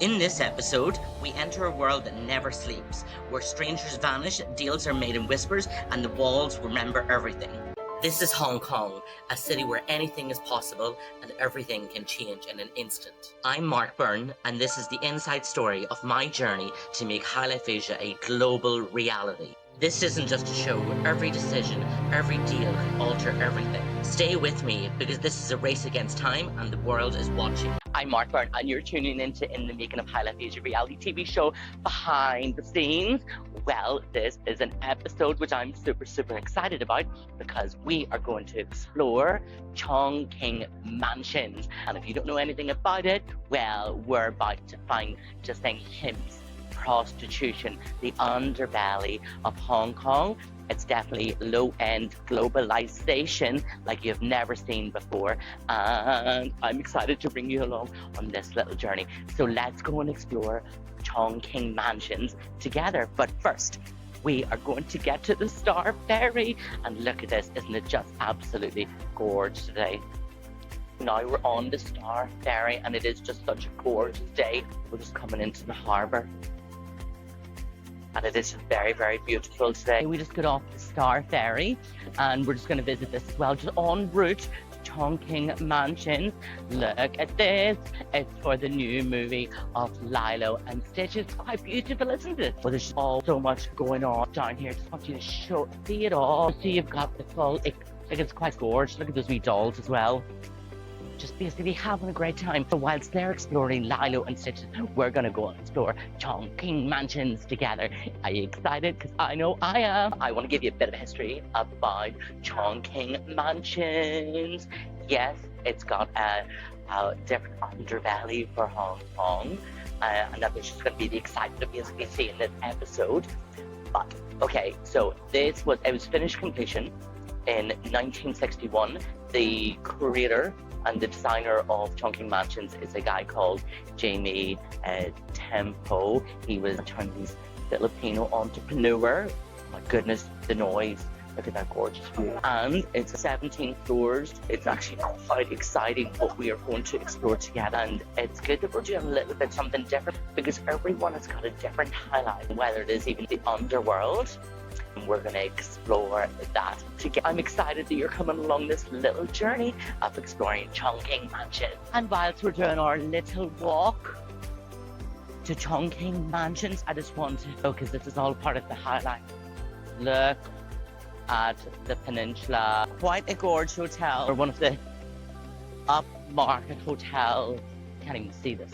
In this episode, we enter a world that never sleeps, where strangers vanish, deals are made in whispers, and the walls remember everything. This is Hong Kong, a city where anything is possible and everything can change in an instant. I'm Mark Byrne, and this is the inside story of my journey to make HighLife Asia a global reality. This isn't just a show. Every decision, every deal can alter everything. Stay with me, because this is a race against time and the world is watching. I'm Mark Byrne, and you're tuning into In the Making of HighLife Asia reality TV show Behind the Scenes. Well, this is an episode which I'm super excited about, because we are going to explore Chungking mansions. And if you don't know anything about it, well, we're about to find just hints. Prostitution, the underbelly of Hong Kong. It's definitely low-end globalization like you've never seen before, and I'm excited to bring you along on this little journey. So let's go and explore Chungking mansions together. But first, we are going to get to the Star Ferry, and look at this. Isn't it just absolutely gorgeous today? Now we're on the Star Ferry, and it is just such a gorgeous day. We're just coming into the harbour, and it is very beautiful today. We just got off the Star Ferry, and we're just going to visit this as well, just en route to Chungking mansions. Look at this. It's for the new movie of Lilo and Stitch. It's quite beautiful, isn't it? Well, there's all so much going on down here. Just want you to see it all. So you've got the full, it's quite gorgeous. Look at those wee dolls as well. Just basically having a great time. So whilst they're exploring Lilo and Stitch, we're going to go and explore Chungking mansions together. Are you excited? Because I know I am. I want to give you a bit of history about Chungking mansions. Yes, it's got a different underbelly for Hong Kong, and that was just going to be the excitement of basically seeing this episode. But okay, so it was finished completion in 1961. The creator and the designer of Chungking mansions is a guy called Jamie Tempo. He was a Chinese Filipino entrepreneur. My goodness, the noise. Look at that gorgeous view. And it's 17 floors. It's actually quite exciting what we are going to explore together. And it's good that we're doing a little bit something different, because everyone has got a different highlight, whether it is even the Underworld. And we're going to explore that together. I'm excited that you're coming along this little journey of exploring Chungking mansion. And whilst we're doing our little walk to Chungking mansions, I just want to focus. This is all part of the highlight. Look at the peninsula. Quite a gorgeous hotel, or one of the upmarket hotels. Can't even see this.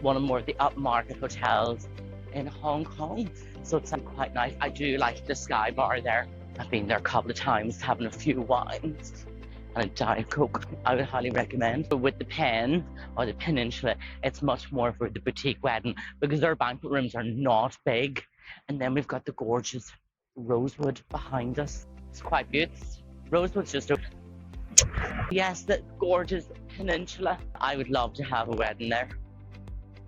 One of more of the upmarket hotels in Hong Kong. So it's quite nice. I do like the Sky Bar there. I've been there a couple of times having a few wines and a Diet Coke. I would highly recommend. But with the Pen or the Peninsula, it's much more for the boutique wedding, because our banquet rooms are not big. And then we've got the gorgeous Rosewood behind us. It's quite beautiful. Rosewood's just a... Yes, the gorgeous Peninsula. I would love to have a wedding there.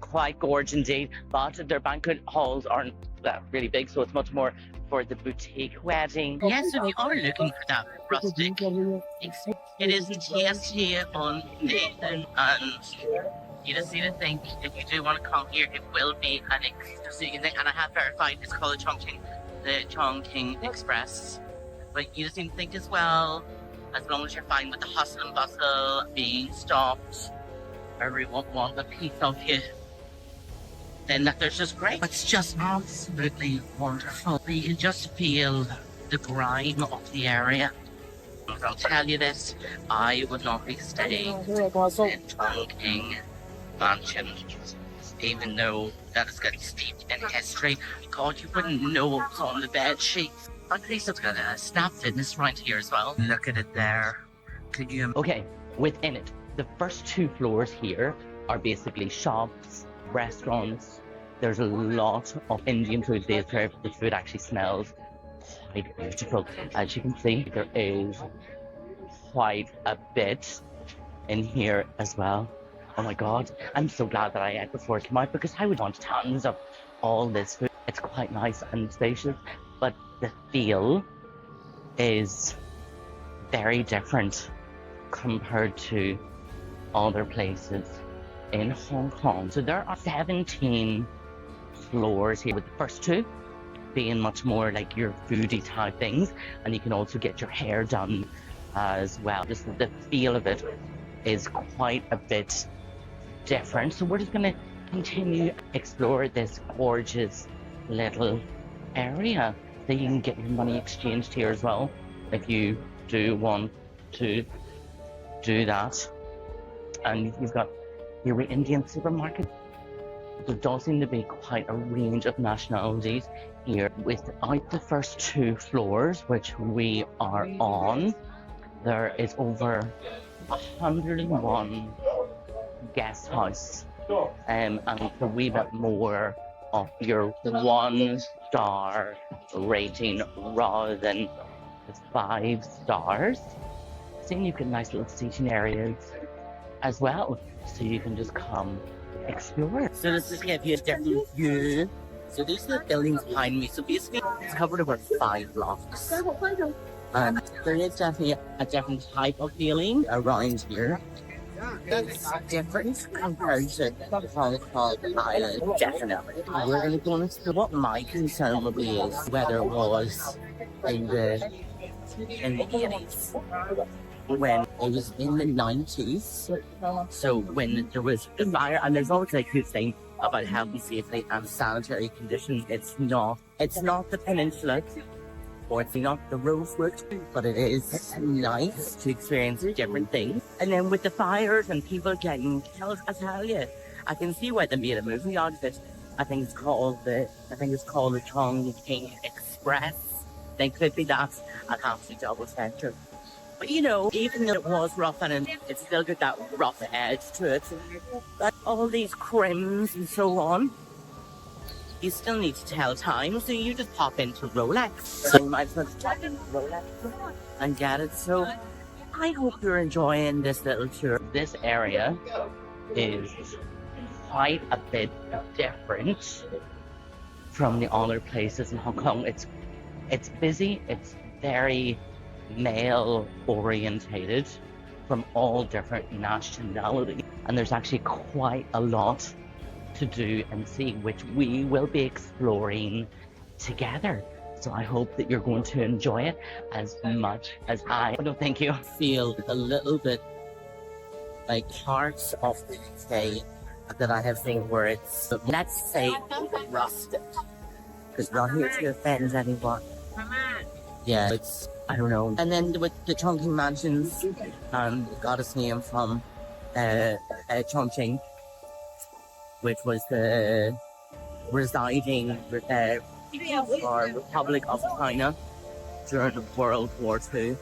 Quite gorgeous indeed, but their banquet halls aren't that really big, so it's much more for the boutique wedding. Yes, if you are looking for that rustic, it isn't tasty on Nathan, and you just need to think, if you do want to come here, it will be an exclusive thing, and I have verified it's called the Chungking Express. But you just need to think as well, as long as you're fine with the hustle and bustle, being stopped, everyone wants a piece of you, then that there's just great. It's just absolutely wonderful. You can just feel the grime of the area. I'll tell you this, I would not be staying in Chungking mansion, even though that is getting steeped in history. God, you wouldn't know what was on the bed sheets. At least it's got a Snap Fitness right here as well. Look at it there. Could you... Okay, within it, the first 2 floors here are basically shops, restaurants. There's a lot of Indian food there. The food actually smells quite beautiful. As you can see, there is quite a bit in here as well. Oh my God, I'm so glad that I ate before it came out, because I would want tons of all this food. It's quite nice and spacious, but the feel is very different compared to other places in Hong Kong. So there are 17 floors here, with the first two being much more like your foodie type things, and you can also get your hair done as well. Just the feel of it is quite a bit different. So we're just going to continue to explore this gorgeous little area. So you can get your money exchanged here as well if you do want to do that. And you've got your Indian supermarket. There does seem to be quite a range of nationalities here. Without the first two floors, which we are on, there is over 101 guest house, and a wee bit more of your 1-star rating rather than the 5 stars. Seeing you've got nice little seating areas as well, so you can just come explore. So this is give you a different view. So these are the buildings behind me. So basically it's covered over 5 blocks. And there is definitely a different type of feeling around here. It's different compared to Hong Kong Island, definitely. We're going to go into what my concern would be is whether it was in the 80s, when it was in the 90s. So when there was the fire, and there's always a good thing about health and safety and sanitary conditions. It's not the peninsula, or it's not the Rosewood, but it is nice to experience different things. And then with the fires and people getting killed, I tell you, I can see why they made a movie out of it. I think it's called the Chungking Express. They could be that. I'd have to double check it. But you know, even though it was rough and it's still got that rough edge to it, but all these crims and so on, you still need to tell time, so you just pop into Rolex. So you might as well just pop into Rolex and get it. So I hope you're enjoying this little tour. This area is quite a bit different from the other places in Hong Kong. It's busy, it's very male orientated from all different nationalities, and there's actually quite a lot to do and see, which we will be exploring together. So I hope that you're going to enjoy it as much as I do. Thank you. Feel a little bit like parts of the UK that I have seen where it's, let's say, rustic, because not here to offend anyone. Yeah, it's, I don't know. And then with the Chungking mansions, got its name from Chungking, which was the residing Republic of China during World War II.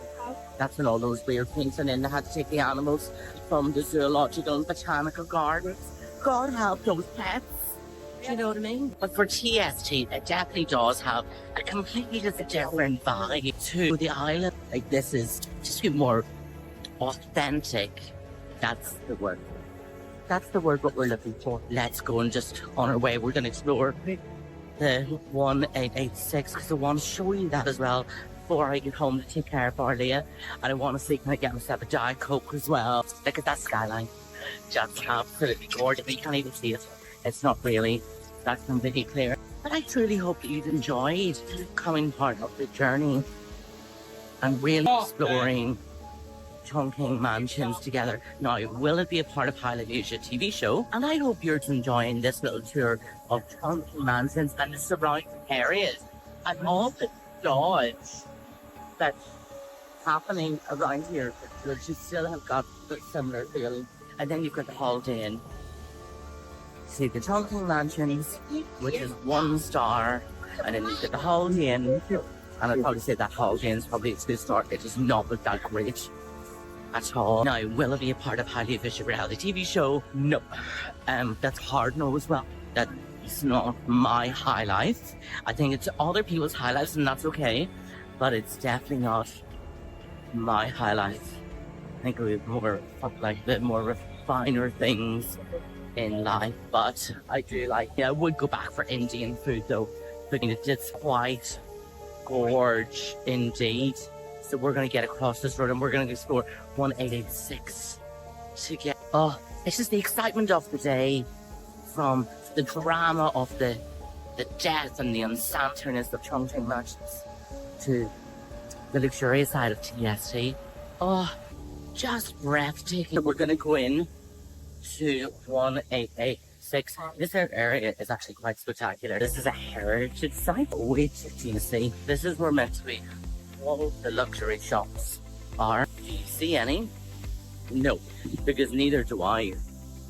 That's when all those weird things, and then they had to take the animals from the zoological and botanical gardens. God help those pets. Do you know what I mean? But for TST, it definitely does have a completely different vibe to the island. Like, this is just more authentic. That's the word. That's the word what we're looking for. Let's go, and just on our way, we're going to explore the 1886, because I want to show you that as well before I get home to take care of Arlia. And I want to see, can I get myself a Diet Coke as well? Look at that skyline. Just absolutely gorgeous. You can't even see it. It's not really that completely clear. But I truly hope that you've enjoyed coming part of the journey and really exploring Chungking mansions together. Now, will it be a part of HighLife Asia TV show? And I hope you're enjoying this little tour of Chungking mansions and the surrounding areas and all the dodge that's happening around here, which you still have got the similar feeling. And then you've got the Holiday Inn. See the Chungking mansions, which is 1 star, and then you've got the Holiday Inn, and I'd probably say that Holiday Inn is probably a 2-star. It is not that great at all. Now, will it be a part of HighLife Asia reality TV show? No. That's hard no as well. That it's not my high life. I think it's other people's high lives, and that's okay. But it's definitely not my high life. I think we have more like the more refiner things in life. But I do like, I would go back for Indian food though. But it's quite gorge indeed. So we're going to get across this road and we're going to explore 1886 to get. Oh, it's just the excitement of the day, from the drama of the death and the unsanitary of Chungking merchants to the luxurious side of TST. Oh, just breathtaking. We're gonna go in to 1886. This area is actually quite spectacular. This is a heritage site. Wait till you see. This is where meant to be all the luxury shops are. Do you see any? No, because neither do I.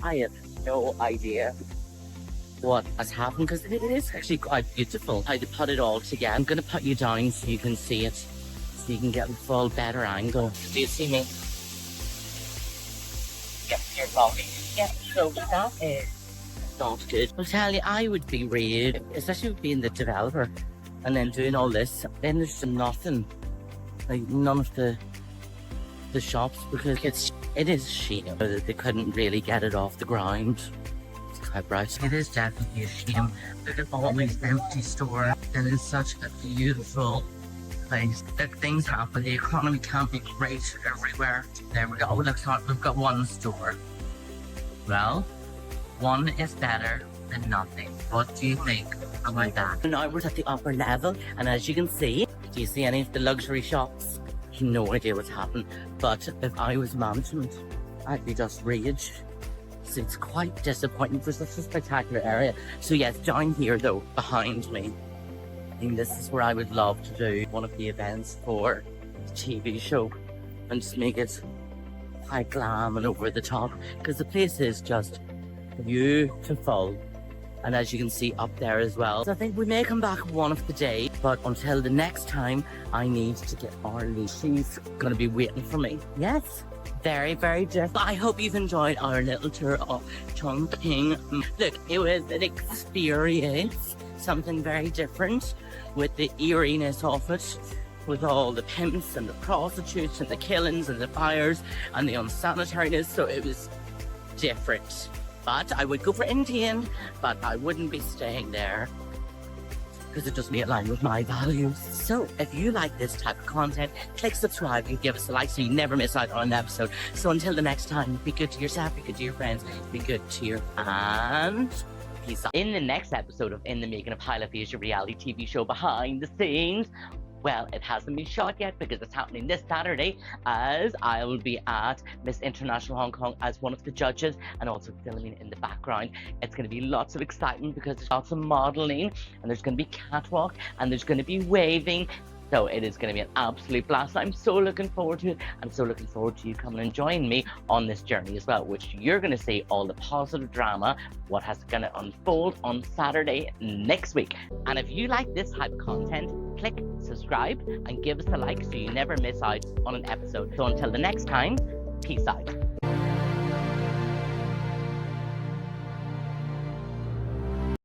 I have no idea what has happened, because it is actually quite beautiful. I had to put it all together. I'm gonna put you down so you can see it, so you can get a full better angle. Do you see me? Get your body. Yeah, so that is not good. I'll tell you, I would be rude, especially with being the developer and then doing all this. Then there's nothing, like none of the shops, because it is a shame that they couldn't really get it off the ground. It's quite bright. It is definitely a shame that it's always empty store. It is such a beautiful place. If things happen, the economy can't be great everywhere. There we go. Looks like we've got one store. Well, one is better than nothing. What do you think about that? Now we're at the upper level, and as you can see, do you see any of the luxury shops? No idea what's happened, but if I was management, I'd be just raged. So it's quite disappointing for such a spectacular area. So yes, down here though, behind me, I think this is where I would love to do one of the events for the TV show and just make it high glam and over the top, because the place is just beautiful. And as you can see up there as well. So I think we may come back one of the day, but until the next time, I need to get Arlie. She's gonna be waiting for me. Yes, very, very different. I hope you've enjoyed our little tour of Chungking. Look, it was an experience, something very different, with the eeriness of it, with all the pimps and the prostitutes and the killings and the fires and the unsanitariness. So it was different. But I would go for Indian, but I wouldn't be staying there because it doesn't align with my values. So if you like this type of content, click subscribe and give us a like so you never miss out on an episode. So until the next time, be good to yourself, be good to your friends, be good to your and peace out. In the next episode of In the Making of HighLife is your reality TV show behind the scenes. Well, it hasn't been shot yet because it's happening this Saturday, as I will be at Miss International Hong Kong as one of the judges and also filming in the background. It's going to be lots of excitement because there's lots of modeling and there's going to be catwalk and there's going to be waving. So it is going to be an absolute blast. I'm so looking forward to it. I'm so looking forward to you coming and joining me on this journey as well, which you're going to see all the positive drama, what has going to unfold on Saturday next week. And if you like this type of content, click subscribe and give us a like so you never miss out on an episode. So until the next time, peace out.